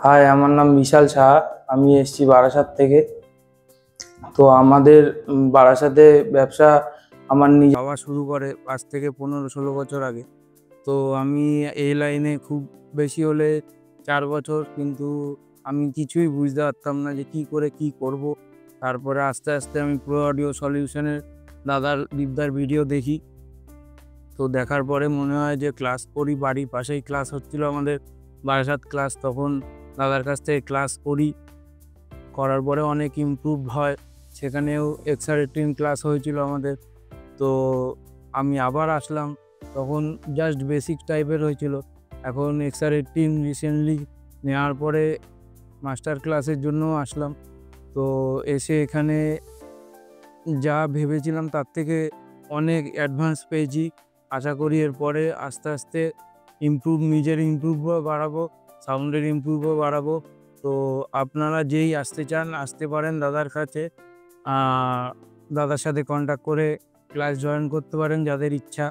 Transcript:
High, আমার নাম বিশাল সাহা। আমি এসেছি বারাসাত থেকে। তো আমাদের বারাসাতে ব্যবসা আমার নিজে বাবা শুরু করে 5 থেকে 15-16 বছর আগে। তো আমি এই লাইনে খুব বেশি হলে 4 বছর, কিন্তু আমি কিছুই বুঝতে পারতাম না যে কি করে কি করব। তারপরে আস্তে আস্তে আমি প্রো অডিও সলিউশনের দীপদার ভিডিও দেখি। তো দেখার পরে মনে হয় যে ক্লাস করি, বাড়ির পাশেই ক্লাস হচ্ছিল আমাদের বারাসাত ক্লাস। তখন দাদার কাছ থেকে ক্লাস করি, করার পরে অনেক ইমপ্রুভ হয়। সেখানেও এক্সারেটিং ক্লাস হয়েছিল আমাদের। তো আমি আবার আসলাম, তখন জাস্ট বেসিক টাইপের হয়েছিল। এখন এক্সারেটিং রিসেন্টলি নেওয়ার পরে মাস্টার ক্লাসের জন্য আসলাম। তো এসে এখানে যা ভেবেছিলাম তার থেকে অনেক অ্যাডভান্স পেয়েছি। আশা করি এরপরে আস্তে আস্তে নিজের ইমপ্রুভও বাড়াবো, সাউন্ডের ইমপ্রুভও বাড়াবো। তো আপনারা যেই আসতে চান আসতে পারেন দাদার কাছে। দাদার সাথে কন্ট্যাক্ট করে ক্লাস জয়েন করতে পারেন যাদের ইচ্ছা।